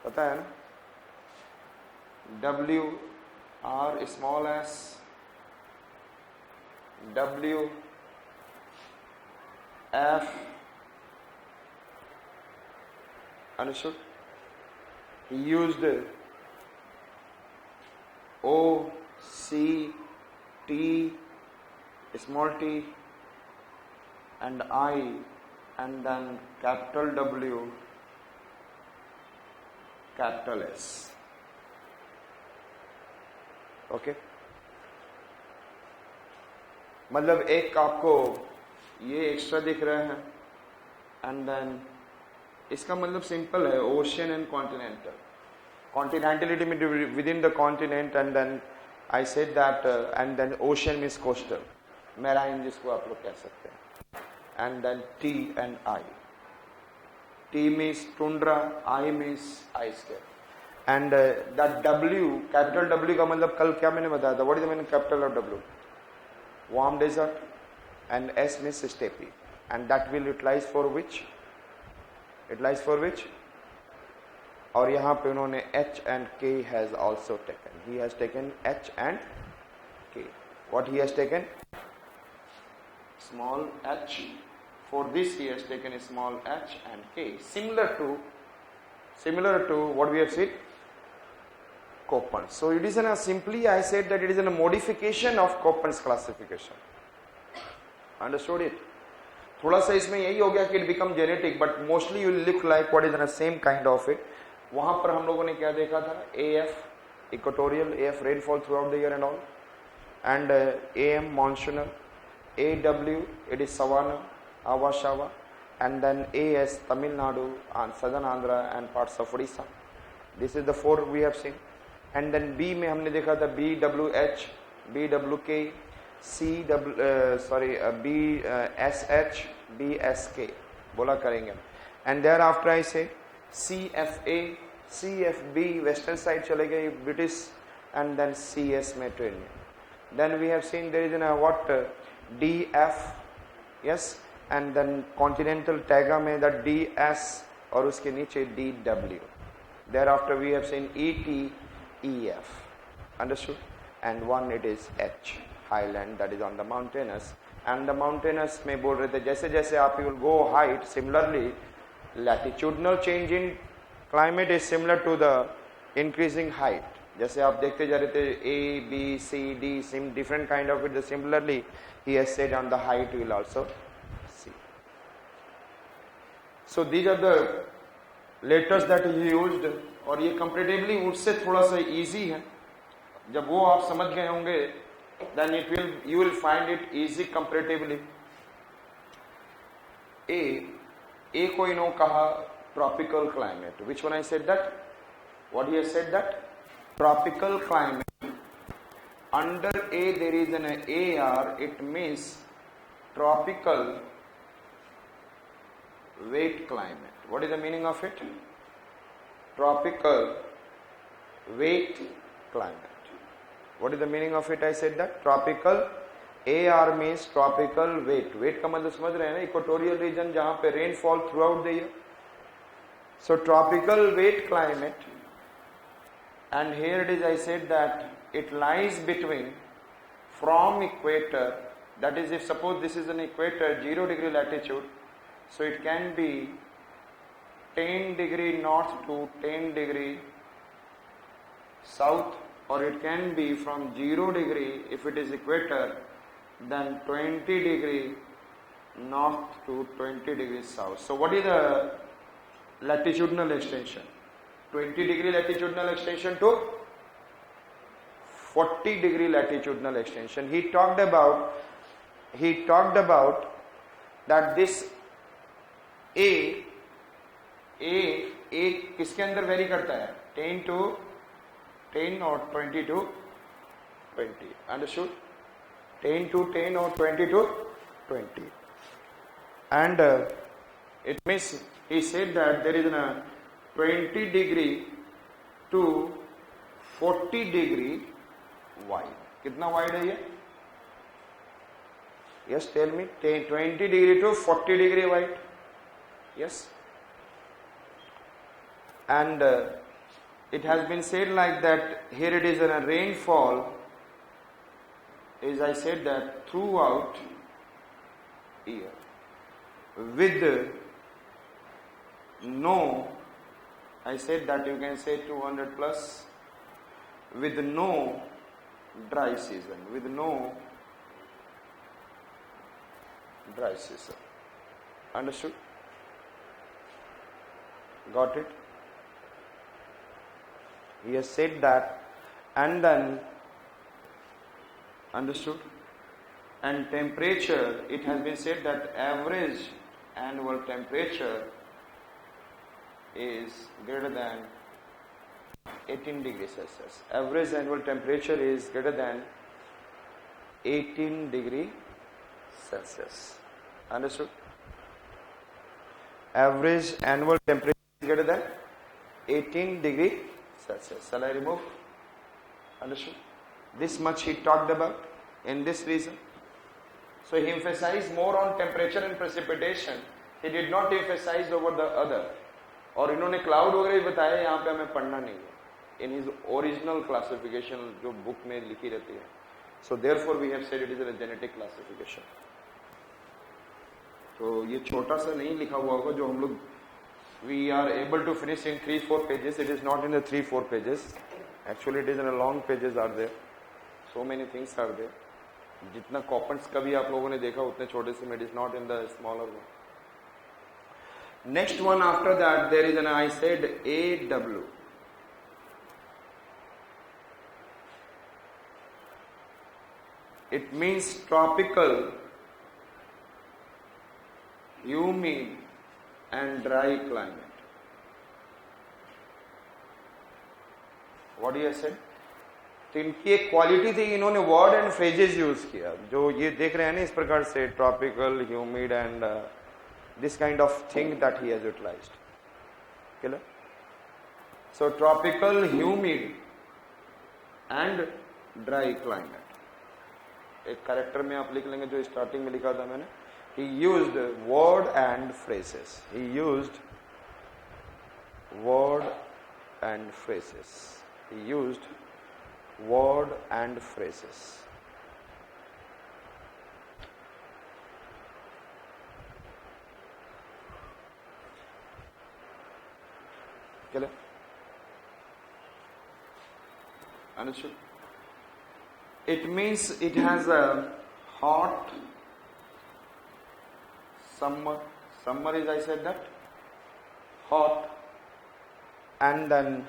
पता है ना, W R small s, W F, understood? He used O C T small t and I, and then capital W capital S. Okay मतलब एक आपको ये extra दिख रहा है एंड देन इसका मतलब सिंपल है, ओशियन एंड कॉन्टिनेंटल. कॉन्टिनेंटलिटी में within the continent and then I said that and then ocean means coastal, marine जिसको आप लोग कह सकते हैं, and then T and I. T means tundra, I means ice cap. And that W, capital W का मतलब कल क्या मैंने बताया था, what is the meaning capital of W? Warm desert, and S means steppe, and that will utilize for which? Utilize for which? और यहाँ पे उन्होंने H and K has also taken. He has taken H and K. What he has taken? Small h. For this he has taken a small h and K. Similar to what we have said. Koppens. So it is simply I said that it is a modification of Koppens classification. Understood it? थोड़ा सा इसमें यही हो गया कि it become genetic, but mostly you look like what is the same kind of it. वहां पर हम लोगों ने क्या देखा था? AF equatorial, AF rainfall throughout the year and all, and AM monsoonal, AW it is savanna, Avashava, and then AS Tamil Nadu and southern Andhra and parts of Odisha. This is the four we have seen. And then B में हमने देखा था BWH, BWK, BSH, BSK बोला करेंगे. And there after I से CFA, CFB western side चले गए British, and then CS Mediterranean. Then we have seen there is an what DF, yes, and then continental taiga में the DS और उसके नीचे DW. Thereafter we have seen ET, EF, understood, and one it is H, highland, that is on the mountainous. And the mountainous में बोल रहे थे जैसे जैसे आप will go height, similarly latitudinal change in climate is similar to the increasing height. जैसे आप देखते जा रहे थे A, B, C, D, some different kind of it. Similarly he has said on the height we will also see. So these are the letters that he used, और ये comparatively उससे थोड़ा सा इजी है. जब वो आप समझ गए होंगे then you will find it easy comparatively. A को इन्हों कहा tropical climate. Which one I said that? What he has said that? Tropical climate. Under A there is an AR, it means tropical wet climate. What is the meaning of it? Tropical wet climate. What is the meaning of it? I said that tropical AR means tropical wet. Wet का मतलब समझ रहे हैं ना, equatorial region जहां पे rainfall through out the year. So tropical wet climate, and here it is I said that it lies between from equator, that is if suppose this is an equator 0 degree latitude, so it can be 10 degree north to 10 degree south, or it can be from 0 degree if it is equator, then 20 degree north to 20 degree south. So what is the latitudinal extension? 20 degree latitudinal extension to 40 degree latitudinal extension. He talked about that this A किसके अंदर very करता है? 10 to 10 और 20 to 20. Understood? 10 to 10 or 20 to 20. And it means he said that there is a 20 degree to 40 degree wide. कितना wide है ये? Yes, tell me. 20 degree to 40 degree wide. Yes. And it has been said like that, here it is in a rainfall, is I said that throughout year, with no, I said that you can say 200 plus, with no dry season, with no dry season. Understood? Got it? He has said that, and then, understood? And temperature, it has been said that average annual temperature is greater than 18 degrees Celsius. Average annual temperature is greater than 18 degree Celsius. Understood? Average annual temperature is greater than 18 degree Celsius. Shall I remove? Understood? This much he talked about in this reason. So he emphasized more on temperature and precipitation. He did not emphasize over the other. और इन्होंने cloud वगैरह भी बताया, यहाँ पे हमें पढ़ना नहीं है इन हिज ओरिजिनल क्लासिफिकेशन जो बुक में लिखी रहती है. So therefore we have said it is a genetic classification. तो ये छोटा सा नहीं लिखा हुआ होगा जो हम लोग we are able to finish in 3-4 pages. It is not in the 3-4 pages. Actually it is in a long pages are there. So many things are there. जितना कॉपन्स का भी आप लोगों ने देखा उतने छोटे से में, it is not in the smaller one. Next one after that there is an, I said, AW. It means tropical, humid and dry climate. What do you said? तो इनकी एक क्वालिटी थी, इन्होंने वर्ड एंड फ्रेजेस यूज किया जो ये देख रहे हैं ना इस प्रकार से, tropical, humid and this kind of thing that he has utilized. Clear? So tropical, humid and dry climate. एक कैरेक्टर में आप लिख लेंगे जो स्टार्टिंग में लिखा था मैंने. He used word and phrases. He used word and phrases. He used word and phrases. Clear? Understood? It means it has a hot summer. Summer is, I said that, hot, and then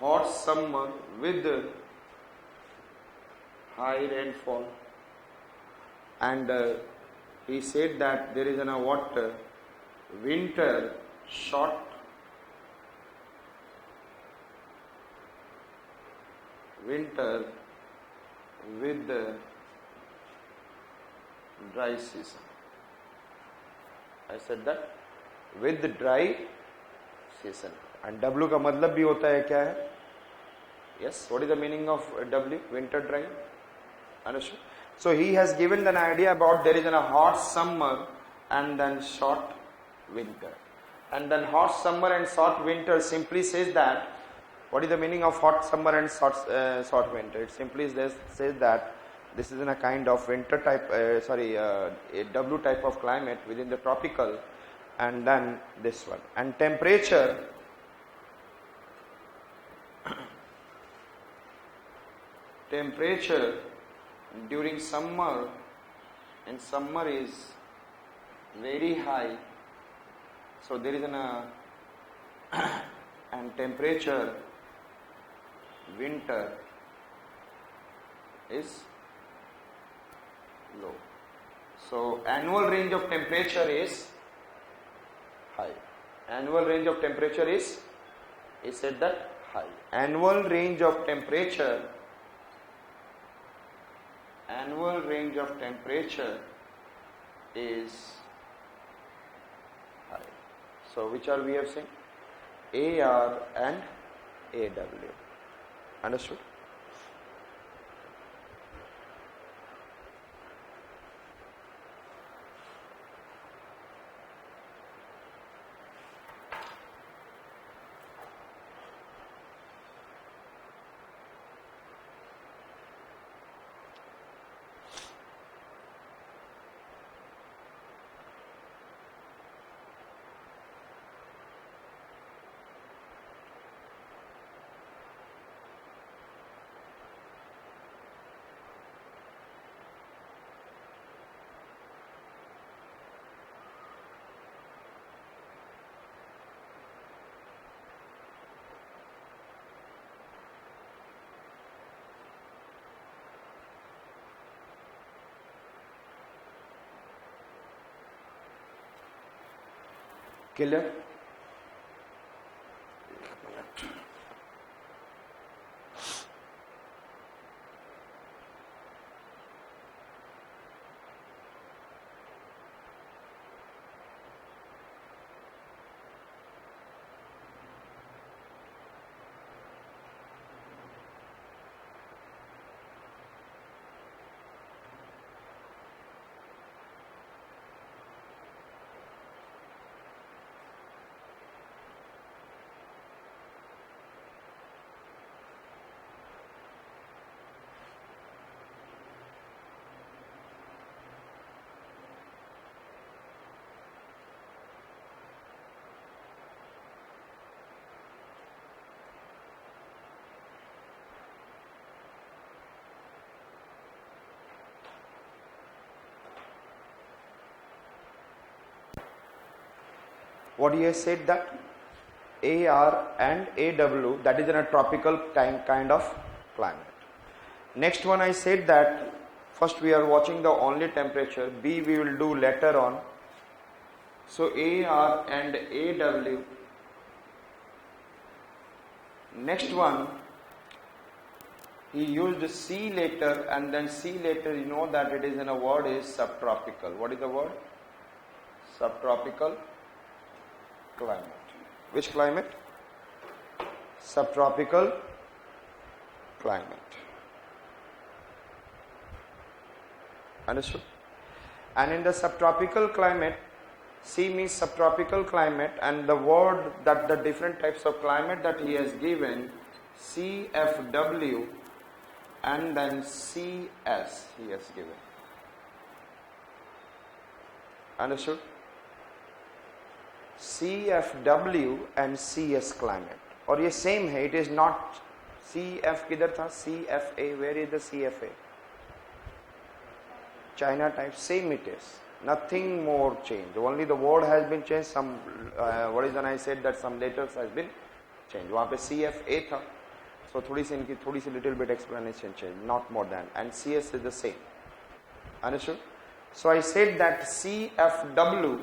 hot summer with high rainfall. And he said that there is a what winter short, winter with the dry season. I said that with the dry season. And W का मतलब भी होता है क्या है? Yes, what is the meaning of W? Winter dry. Understood? So he has given an idea about there is a hot summer and then short winter. And then hot summer and short winter simply says that, what is the meaning of hot summer and short winter? It simply says that this is in a kind of winter type, a W type of climate within the tropical, and then this one. And temperature, temperature during summer, and summer is very high. So there is an and temperature winter is low. So annual range of temperature is high. Annual range of temperature is said that high. Annual range of temperature is high. So which are we have seen? AR and AW. Understood? Clear? What he has said that AR and AW, that is in a tropical kind of climate. Next one I said that first we are watching the only temperature, B we will do later on. So AR and AW. Next one, he used C later, and then C later, you know that it is in a word is subtropical. What is the word? Subtropical climate. Which climate? Subtropical climate. Understood? And in the subtropical climate, C means subtropical climate, and the word that the different types of climate that he has given, CFW and then CS he has given. Understood? CFW and CS climate. और ये same है, it is not CF किधर था? CFA, where is the CFA? China type, same it is. Nothing more change. Only the word has been changed. Some what is when I said that some letters has been changed. वहाँ पे CFA था, so थोड़ी सी इनकी थोड़ी सी little bit explanation change, not more than. And CS is the same. Understood? So I said that CFW.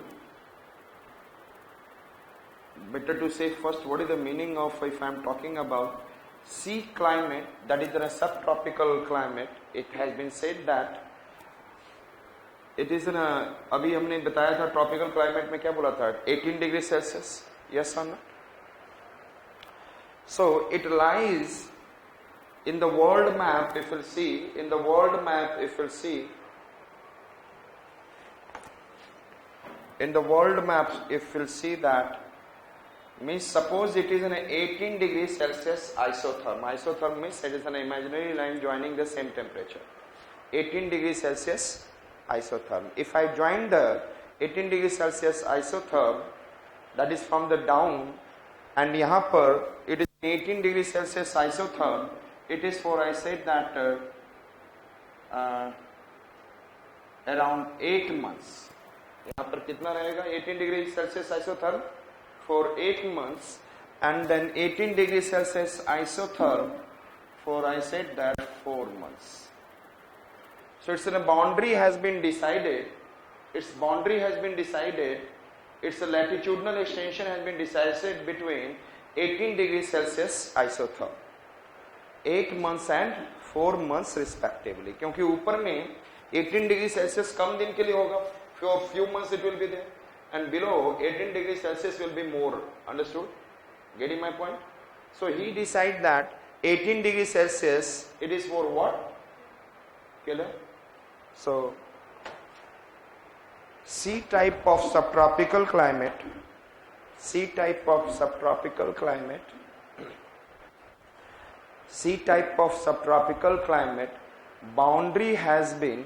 Better to say first what is the meaning of, if I am talking about C climate, that is a subtropical climate. It has been said that it is in a, अभी हमने बताया था tropical climate में क्या बोला था? 18 degrees Celsius. Yes or no? So it lies in the world map. If you'll see in the world map, if you'll see in the world map, if you'll see that means suppose it is an 18 degrees Celsius isotherm. Isotherm means it is an imaginary line joining the same temperature. 18 degrees Celsius isotherm. If I join the 18 degrees Celsius isotherm, that is from the down, and यहाँ पर it is 18 degrees Celsius isotherm, it is for, I said that around 8 months. यहाँ पर कितना रहेगा? 18 degrees Celsius isotherm for 8 months, and then 18 degrees Celsius isotherm for, I said that, 4 months. So it's in a boundary has been decided. Its boundary has been decided. Its latitudinal extension has been decided between 18 degrees Celsius isotherm, 8 months and 4 months respectively. क्योंकि ऊपर में 18 degrees Celsius कम दिन के लिए होगा, for few months it will be there, and below 18 degrees Celsius will be more. Understood? Getting my point? So he decided that 18 degrees Celsius, it is for what? Clear? So C type of subtropical climate, C type of subtropical climate, C type of subtropical climate, boundary has been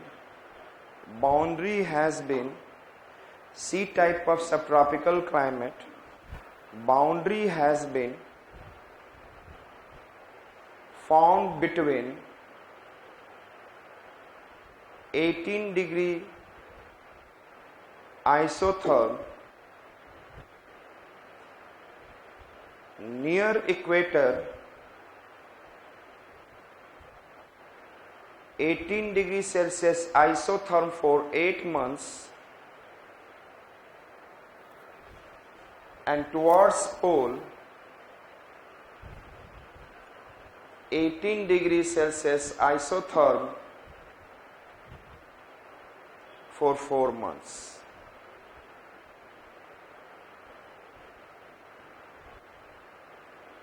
C type of subtropical climate, boundary has been formed between 18 degree isotherm near equator, 18 degrees Celsius isotherm for 8 months, and towards pole 18 degrees Celsius isotherm for 4 months.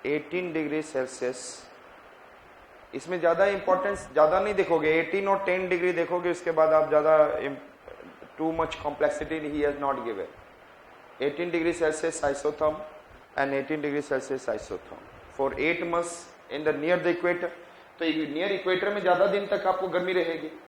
$18 degree Celsius, इसमें ज़्यादा importance ज़्यादा नहीं देखोगे, 18 और 10 degree देखोगे, उसके बाद आप ज़्यादा too much complexity he has not given. 18 degree Celsius isotherm and 18 degree Celsius isotherm for 8 months in the near the equator. तो नियर इक्वेटर में ज़्यादा दिन तक आपको गर्मी रहेगी.